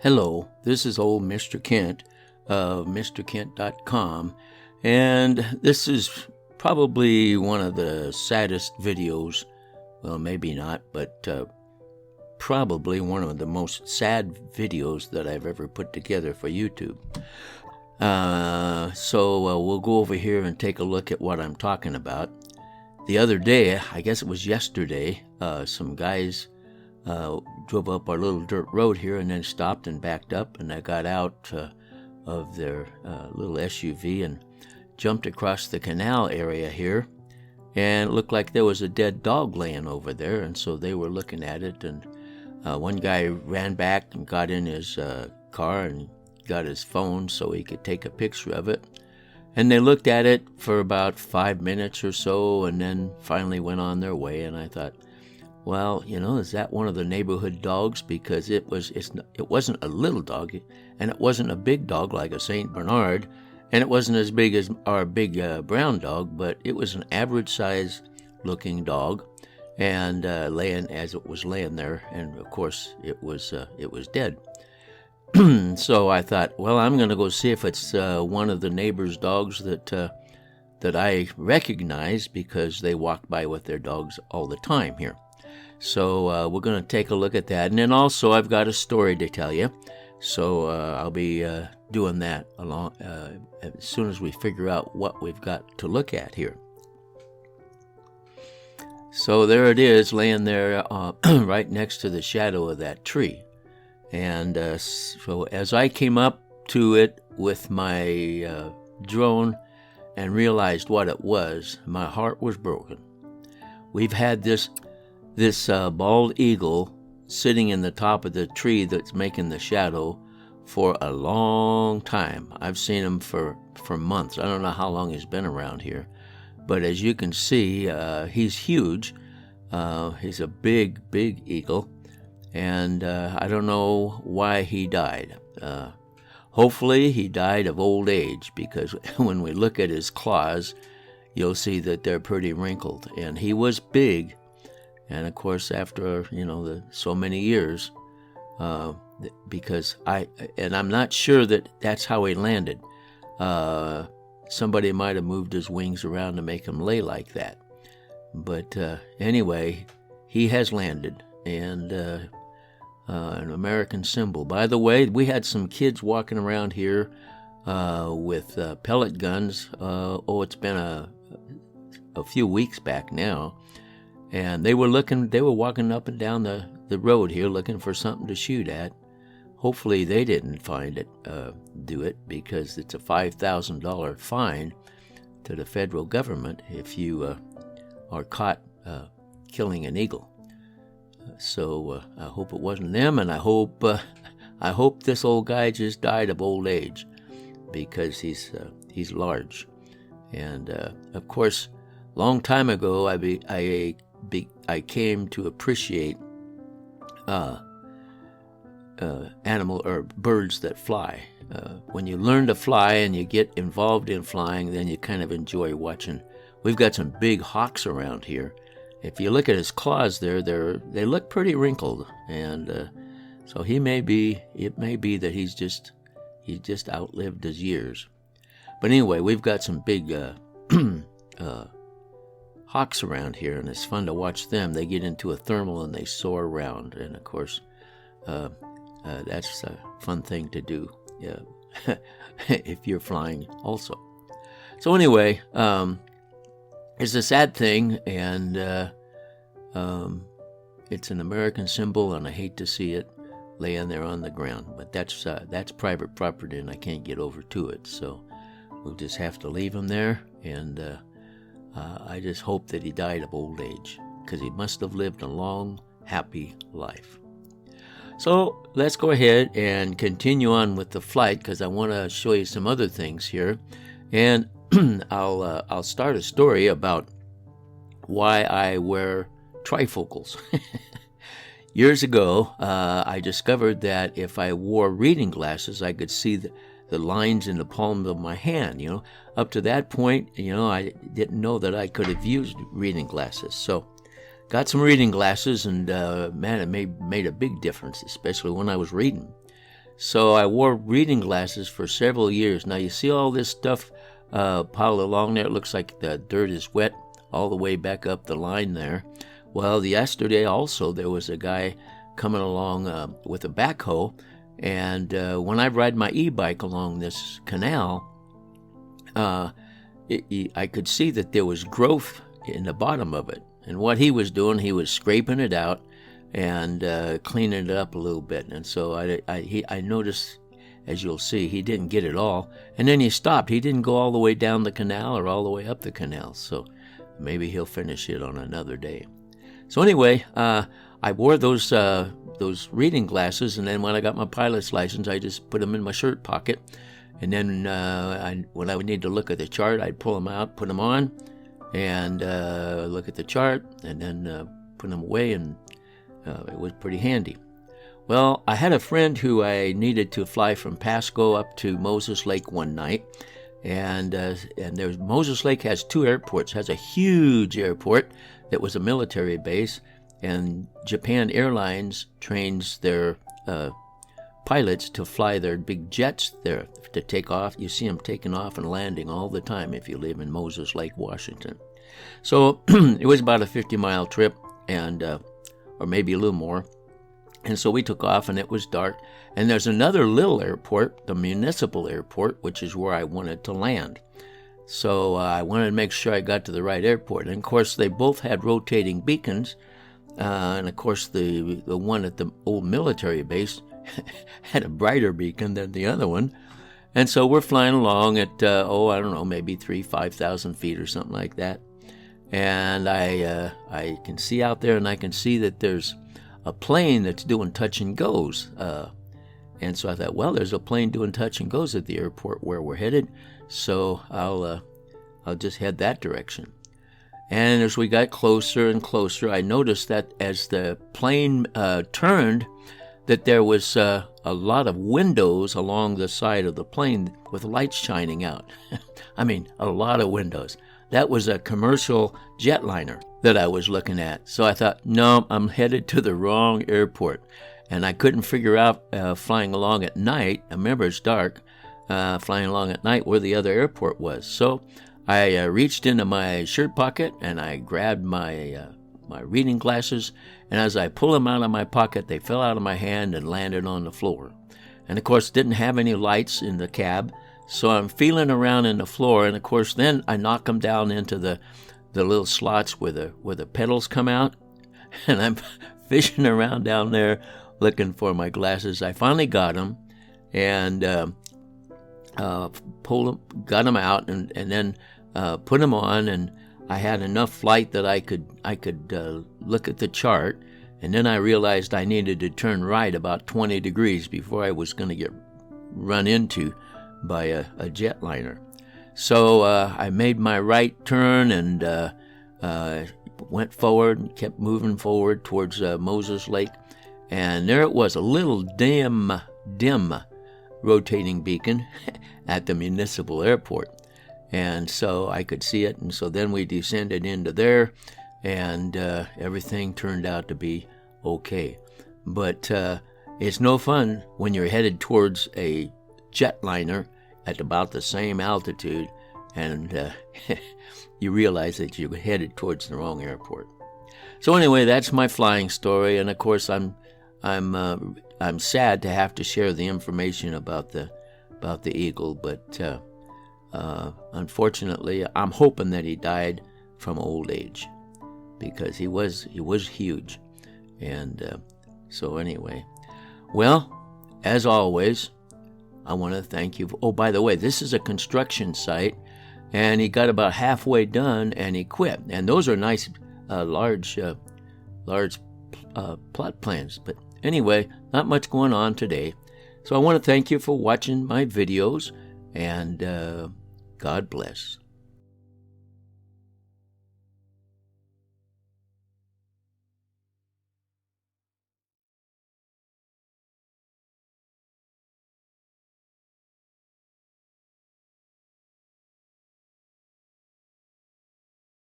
Hello, this is old Mr. Kent of MrKent.com, and this is probably one of the saddest videos, well, maybe not, but probably one of the most sad videos that I've ever put together for YouTube. So we'll go over here and take a look at what I'm talking about. The other day, I guess it was yesterday, some guys drove up our little dirt road here and then stopped and backed up, and I got out of their little SUV and jumped across the canal area here, and it looked like there was a dead dog laying over there, and so they were looking at it, and one guy ran back and got in his car and got his phone so he could take a picture of it, and they looked at it for about 5 minutes or so and then finally went on their way. And I thought, well, is that one of the neighborhood dogs? Because it wasn't a little dog, and it wasn't a big dog like a Saint Bernard, and it wasn't as big as our big brown dog, but it was an average size looking dog, and laying there, and of course it was dead. So I thought, well, I'm going to go see if it's one of the neighbors' dogs that I recognize, because they walk by with their dogs all the time here. So we're going to take a look at that. And then also I've got a story to tell you. So I'll be doing that as soon as we figure out what we've got to look at here. So there it is, laying there right next to the shadow of that tree. And so as I came up to it with my drone and realized what it was, my heart was broken. We've had this bald eagle sitting in the top of the tree that's making the shadow for a long time. I've seen him for months. I don't know how long he's been around here, but as you can see, he's huge. He's a big eagle, and I don't know why he died. Hopefully he died of old age, because when we look at his claws, you'll see that they're pretty wrinkled, and he was big. And of course, after so many years, because I'm not sure that's how he landed. Somebody might have moved his wings around to make him lay like that. But anyway, he has landed, and an American symbol. By the way, we had some kids walking around here with pellet guns. It's been a few weeks back now. And they were walking up and down the road here looking for something to shoot at. Hopefully they didn't find it, do it, because it's a $5,000 fine to the federal government if you are caught killing an eagle. So I hope it wasn't them, and I hope this old guy just died of old age, because he's large. And of course, long time ago, I came to appreciate animal or birds that fly. When you learn to fly and you get involved in flying, then you kind of enjoy watching. We've got some big hawks around here. If you look at his claws there, they look pretty wrinkled, and so it may be that he's just outlived his years. But anyway, we've got some big hawks around here, and it's fun to watch them. They get into a thermal and they soar around, and of course that's a fun thing to do if you're flying also. So anyway, it's a sad thing, and it's an American symbol, and I hate to see it laying there on the ground, but that's private property and I can't get over to it, so we'll just have to leave him there. And I just hope that he died of old age, because he must have lived a long, happy life. So let's go ahead and continue on with the flight, because I want to show you some other things here. And I'll start a story about why I wear trifocals. Years ago, I discovered that if I wore reading glasses, I could see the lines in the palm of my hand. Up to that point, I didn't know that I could have used reading glasses. So got some reading glasses, and man, it made a big difference, especially when I was reading. So I wore reading glasses for several years. Now you see all this stuff piled along there. It looks like the dirt is wet all the way back up the line there. Well, yesterday also there was a guy coming along with a backhoe, and when I ride my e-bike along this canal, I could see that there was growth in the bottom of it. And what he was doing, he was scraping it out and cleaning it up a little bit. And so I noticed, as you'll see, he didn't get it all. And then he stopped. He didn't go all the way down the canal or all the way up the canal. So maybe he'll finish it on another day. So anyway, I wore those reading glasses, and then when I got my pilot's license, I just put them in my shirt pocket. And then when I would need to look at the chart, I'd pull them out, put them on, and look at the chart, and then put them away, and it was pretty handy. Well, I had a friend who I needed to fly from Pasco up to Moses Lake one night, and Moses Lake has two airports. Has a huge airport that was a military base, and Japan Airlines trains their pilots to fly their big jets there to take off. You see them taking off and landing all the time if you live in Moses Lake, Washington. So it was about a 50-mile trip, and or maybe a little more. And so we took off, and it was dark. And there's another little airport, the municipal airport, which is where I wanted to land. So I wanted to make sure I got to the right airport. And of course, they both had rotating beacons. And of course, the one at the old military base had a brighter beacon than the other one. And so we're flying along at, I don't know, maybe 5,000 feet or something like that. And I can see out there, and I can see that there's a plane that's doing touch and goes. And so I thought, well, there's a plane doing touch and goes at the airport where we're headed. So I'll just head that direction. And as we got closer and closer, I noticed that as the plane turned, that there was a lot of windows along the side of the plane with lights shining out. I mean, a lot of windows. That was a commercial jetliner that I was looking at. So I thought, no, I'm headed to the wrong airport. And I couldn't figure out flying along at night. I remember it's dark, flying along at night where the other airport was. So I reached into my shirt pocket and I grabbed my reading glasses. And as I pulled them out of my pocket, they fell out of my hand and landed on the floor. And of course, didn't have any lights in the cab. So I'm feeling around in the floor, and of course, then I knock them down into the little slots where the pedals come out, and I'm fishing around down there looking for my glasses. I finally got them, and got them out, and then put them on, and I had enough flight that I could look at the chart, and then I realized I needed to turn right about 20 degrees before I was going to get run into by a jetliner. So I made my right turn and went forward and kept moving forward towards Moses Lake. And there it was, a little dim rotating beacon at the municipal airport. And so I could see it. And so then we descended into there, and everything turned out to be okay. But it's no fun when you're headed towards a jetliner at about the same altitude, and you realize that you're headed towards the wrong airport. So anyway, that's my flying story, and of course I'm sad to have to share the information about the eagle, but unfortunately, I'm hoping that he died from old age, because he was huge, and so anyway, well, as always, I want to thank you. Oh, by the way, this is a construction site, and he got about halfway done, and he quit. And those are nice, large plot plans. But anyway, not much going on today. So I want to thank you for watching my videos, and God bless.